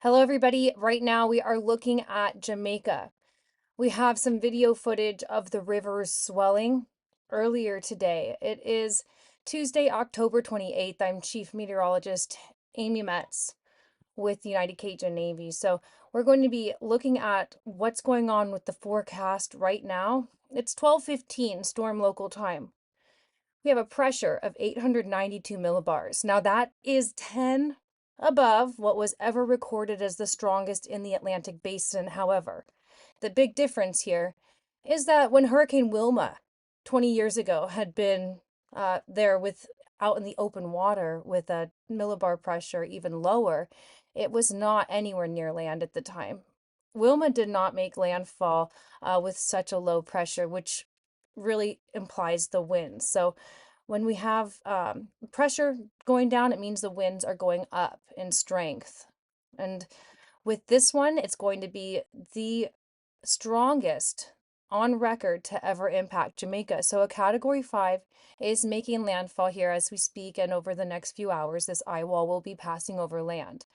Hello, everybody. Right now, we are looking at Jamaica. We have some video footage of the rivers swelling earlier today. It is Tuesday, October 28th. I'm Chief Meteorologist Amy Metz with the United Cajun Navy. So, we're going to be looking at what's going on with the forecast right now. It's 12:15 storm local time. We have a pressure of 892 millibars. Now, that is 10 above what was ever recorded as the strongest in the Atlantic basin. However, the big difference here is that when Hurricane Wilma 20 years ago had been there with out in the open water with a millibar pressure even lower, it was not anywhere near land at the time. Wilma did not make landfall with such a low pressure, which really implies the winds. So when we have pressure going down, it means the winds are going up in strength. And with this one, it's going to be the strongest on record to ever impact Jamaica. So a Category 5 is making landfall here as we speak, and over the next few hours, this eye wall will be passing over land.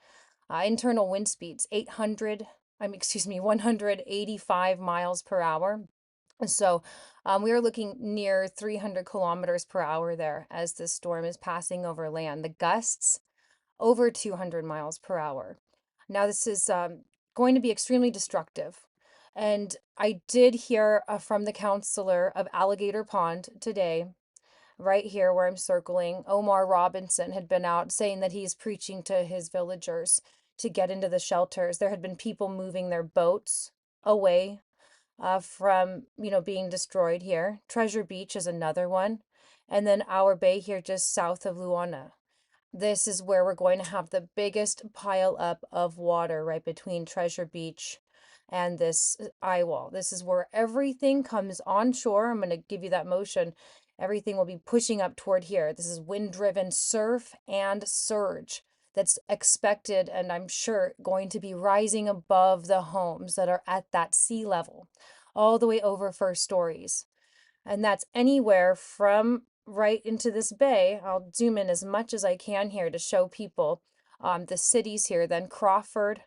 Internal wind speeds 185 miles per hour. So we are looking near 300 kilometers per hour there as this storm is passing over land. The gusts over 200 miles per hour. Now, this is going to be extremely destructive. And I did hear from the counselor of Alligator Pond today, right here where I'm circling. Omar Robinson had been out saying that he's preaching to his villagers to get into the shelters. There had been people moving their boats away from, being destroyed here. Treasure Beach is another one. And then our bay here just south of Luana. This is where we're going to have the biggest pile up of water right between Treasure Beach and this eye wall. This is where everything comes onshore. I'm going to give you that motion. Everything will be pushing up toward here. This is wind-driven surf and surge that's expected, and I'm sure going to be rising above the homes that are at that sea level, all the way over first stories. And that's anywhere from right into this bay. I'll zoom in as much as I can here to show people the cities here. Then Crawford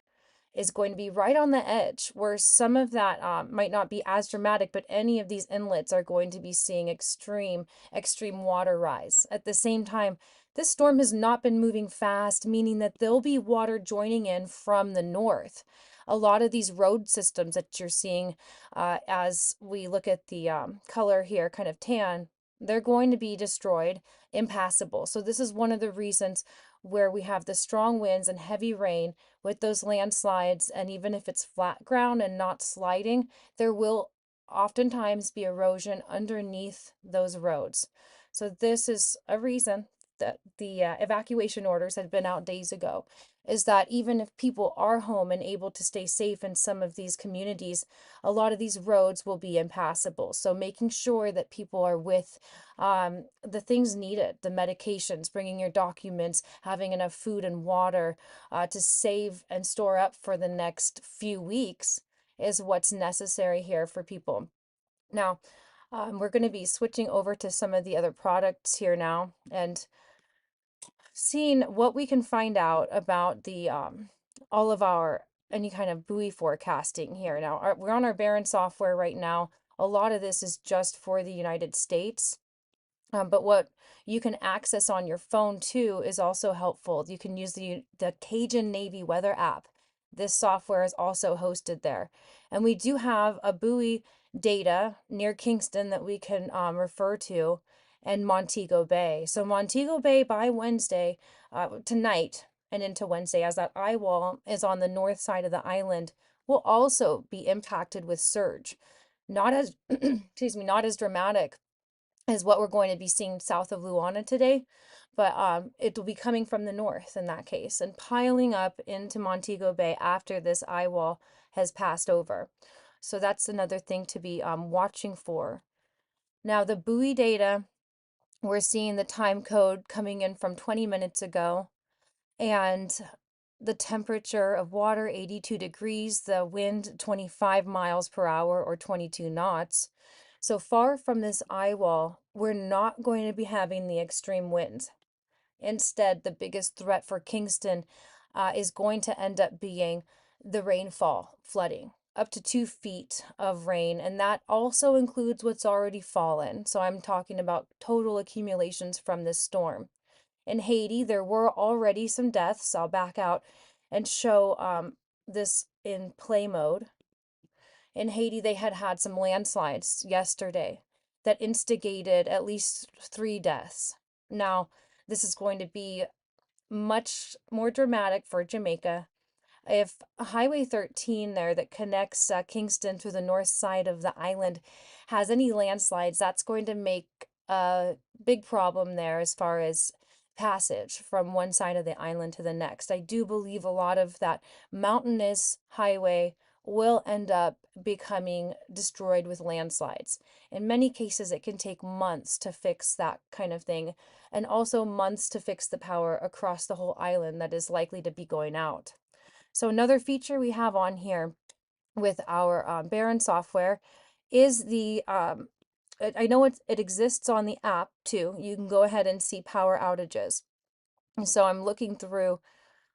is going to be right on the edge where some of that might not be as dramatic, but any of these inlets are going to be seeing extreme water rise. At the same time, this storm has not been moving fast, meaning that there'll be water joining in from the north. A lot of these road systems that you're seeing as we look at the color here, kind of tan, they're going to be destroyed, impassable. So this is one of the reasons where we have the strong winds and heavy rain with those landslides, and even if it's flat ground and not sliding, there will oftentimes be erosion underneath those roads. So this is a reason that the evacuation orders had been out days ago, is that even if people are home and able to stay safe in some of these communities, a lot of these roads will be impassable. So making sure that people are with the things needed, the medications, bringing your documents, having enough food and water to save and store up for the next few weeks is what's necessary here for people. Now, we're going to be switching over to some of the other products here now and seeing what we can find out about the all of our any kind of buoy forecasting here. Now, we're on our Barron software right now. A lot of this is just for the United States. But what you can access on your phone too is also helpful. You can use the Cajun Navy weather app. This software is also hosted there. And we do have a buoy data near Kingston that we can refer to, and Montego Bay. So Montego Bay by Wednesday, tonight and into Wednesday, as that eye wall is on the north side of the island, will also be impacted with surge. Not as, excuse me, not as dramatic is what we're going to be seeing south of Luana today, but it will be coming from the north in that case and piling up into Montego Bay after this eye wall has passed over. So that's another thing to be watching for. Now, the buoy data, we're seeing the time code coming in from 20 minutes ago, and the temperature of water 82 degrees, the wind 25 miles per hour or 22 knots. So far from this eye wall, we're not going to be having the extreme winds. Instead, the biggest threat for Kingston is going to end up being the rainfall flooding, up to 2 feet of rain. And that also includes what's already fallen. So I'm talking about total accumulations from this storm. In Haiti, there were already some deaths. I'll back out and show this in play mode. In Haiti, they had had some landslides yesterday that instigated at least 3 deaths. Now, this is going to be much more dramatic for Jamaica. If Highway 13 there that connects Kingston to the north side of the island has any landslides, that's going to make a big problem there as far as passage from one side of the island to the next. I do believe a lot of that mountainous highway will end up becoming destroyed with landslides. In many cases, it can take months to fix that kind of thing, and also months to fix the power across the whole island that is likely to be going out. So another feature we have on here with our Baron software is I know it exists on the app too. You can go ahead and see power outages. And so I'm looking through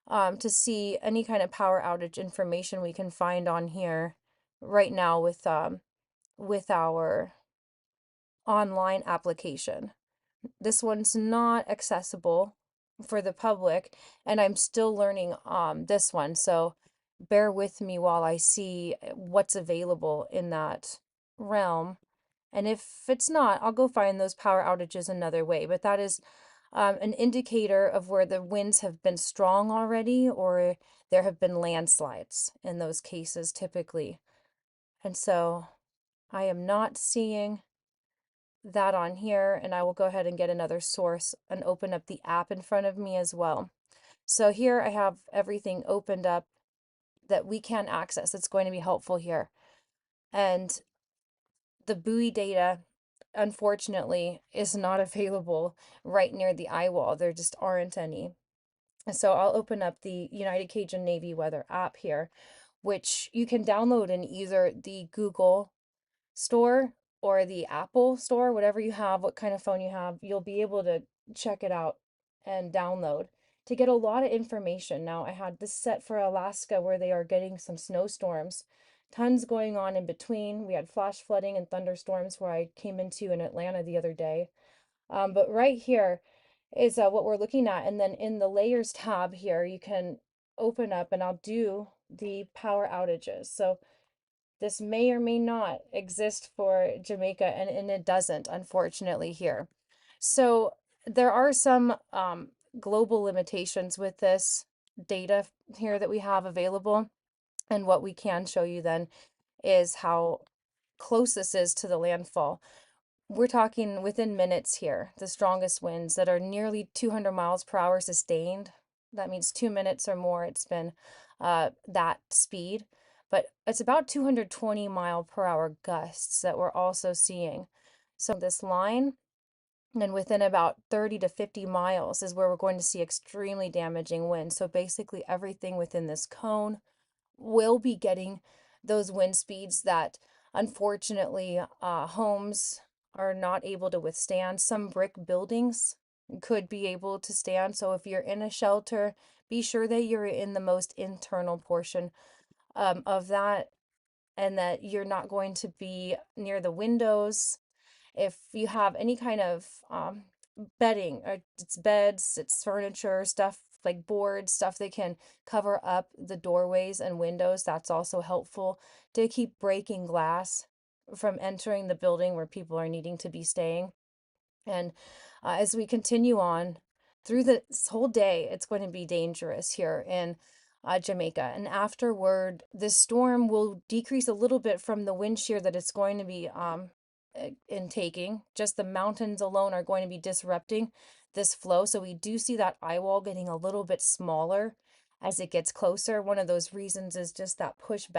to see any kind of power outage information we can find on here right now with our online application. This one's not accessible for the public, and I'm still learning this one. So bear with me while I see what's available in that realm. And if it's not, I'll go find those power outages another way. But that is an indicator of where the winds have been strong already, or there have been landslides in those cases typically. And so I am not seeing that on here, and I will go ahead and get another source and open up the app in front of me as well. So here I have everything opened up that we can access. It's going to be helpful here. And the buoy data, unfortunately, is not available right near the eye wall. There just aren't any. So I'll open up the United Cajun Navy Weather app here, which you can download in either the Google Store or the Apple Store, whatever you have, what kind of phone you have, you'll be able to check it out and download to get a lot of information. Now, I had this set for Alaska where they are getting some snowstorms, tons going on in between. We had flash flooding and thunderstorms where I came into in Atlanta the other day. But right here is what we're looking at. And then in the layers tab here, you can open up and I'll do the power outages. So this may or may not exist for Jamaica, and it doesn't, unfortunately, here. So there are some global limitations with this data here that we have available. And what we can show you then is how close this is to the landfall. We're talking within minutes here, the strongest winds that are nearly 200 miles per hour sustained. That means 2 minutes or more it's been that speed. But it's about 220-mile-per-hour gusts that we're also seeing. So this line, and within about 30 to 50 miles is where we're going to see extremely damaging winds. So basically everything within this cone will be getting those wind speeds that unfortunately homes are not able to withstand. Some brick buildings could be able to stand. So if you're in a shelter, be sure that you're in the most internal portion of that, and that you're not going to be near the windows. If you have any kind of bedding, or it's beds, it's furniture, stuff like boards, stuff that can cover up the doorways and windows, that's also helpful to keep breaking glass from entering the building where people are needing to be staying. And as we continue on through this whole day, it's going to be dangerous here in Jamaica. And afterward, this storm will decrease a little bit from the wind shear that it's going to be intaking. Just the mountains alone are going to be disrupting this flow. So we do see that eye wall getting a little bit smaller as it gets closer. One of those reasons is just that pushback